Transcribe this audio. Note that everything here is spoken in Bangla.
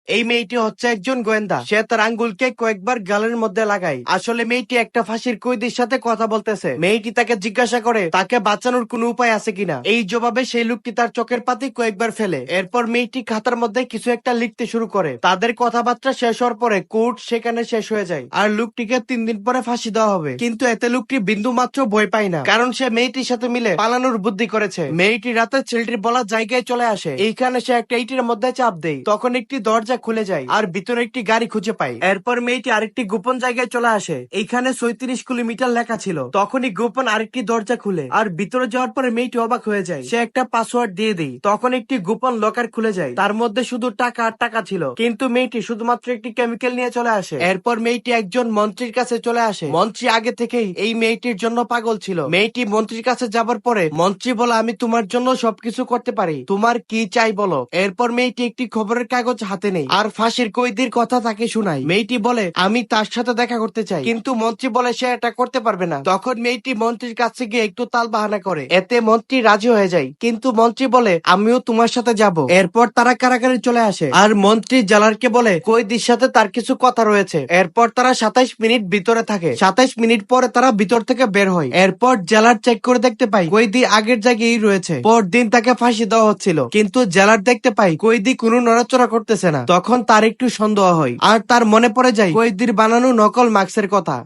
এই মেয়েটি হচ্ছে একজন গোয়েন্দা। সে তার আঙ্গুলকে কয়েকবার গালের মধ্যে লাগায়। আসলে মেয়েটি একটা ফাঁসির কয়েদির সাথে কথা বলতেছে। মেয়েটি তাকে জিজ্ঞাসা করে তাকে বাঁচানোর কোনো উপায় আছে কিনা। এই জবাবে সেই লোকটি তার চোখের পাতি কয়েকবার ফেলে। এরপর মেয়েটি খাতার মধ্যে কিছু একটা লিখতে শুরু করে। তাদের কথাবার্তা শেষ হওয়ার পরে কোর্ট সেখানে শেষ হয়ে যায় আর লোকটিকে 3 দিন পরে ফাঁসি দেওয়া হবে। কিন্তু এতে লোকটি বিন্দু মাত্র ভয় পায় না, কারণ সে মেয়েটির সাথে মিলে পালানোর বুদ্ধি করেছে। মেয়েটি রাতে ছেলেটির বলা জায়গায় চলে আসে। এইখানে সে একটা ইটের মধ্যে চাপ দেয়, তখন একটি দরজা খুলে যায় আর ভিতরে একটি গাড়ি খুঁজে পায়। এরপর মেয়েটি আরেকটি গোপন জায়গায় চলে আসে। এইখানে 37 কিলোমিটার লেখা ছিল। তখনই গোপন আরেকটি দরজা খুলে আর ভিতরে যাওয়ার পরে মেয়েটি অবাক হয়ে যায়। সে একটা পাসওয়ার্ড দিয়ে দেয়, তখন একটি গোপন লকার খুলে যায়। তার মধ্যে শুধু টাকা আর টাকা ছিল, কিন্তু মেয়েটি শুধুমাত্র একটি কেমিক্যাল নিয়ে চলে আসে। এরপর মেয়েটি একজন মন্ত্রীর কাছে চলে আসে। মন্ত্রী আগে থেকেই এই মেয়েটির জন্য পাগল ছিল। মেয়েটি মন্ত্রীর কাছে যাবার পরে মন্ত্রী বলে, আমি তোমার জন্য সবকিছু করতে পারি, তোমার কি চাই বলো। এরপর মেয়েটি একটি খবরের কাগজ হাতে নেই আর ফাঁসির কয়েদির কথা তাকে শোনায়। মেয়েটি বলে, আমি তার সাথে দেখা করতে চাই, কিন্তু মন্ত্রী বলে সে এটা করতে পারবে না। তখন মেয়েটি মন্ত্রীর কাছে গিয়ে একটু তাল বাহানা করে। এতে মন্ত্রী রাজি হয়ে যায়, কিন্তু মন্ত্রী বলে আমিও তোমার সাথে যাব। এরপর তারা কারাগারে চলে আসে আর মন্ত্রী জেলারকে বলে কয়েদির সাথে তার কিছু কথা রয়েছে। এরপর তারা 27 মিনিট ভিতরে থাকে। 27 মিনিট পরে তারা ভিতর থেকে বের হয়। এরপর জেলার চেক করে দেখতে পাই কয়েদি আগের জায়গায় রয়েছে। পরদিন তাকে ফাঁসি দেওয়া হচ্ছিল, কিন্তু জেলার দেখতে পাই কয়েদি কোনো নড়াচড়া করতেছে না। তখন তার একটু সন্দেহ হয় আর তার মনে পড়ে যায় কয়েদির বানানো নকল মাস্কের কথা।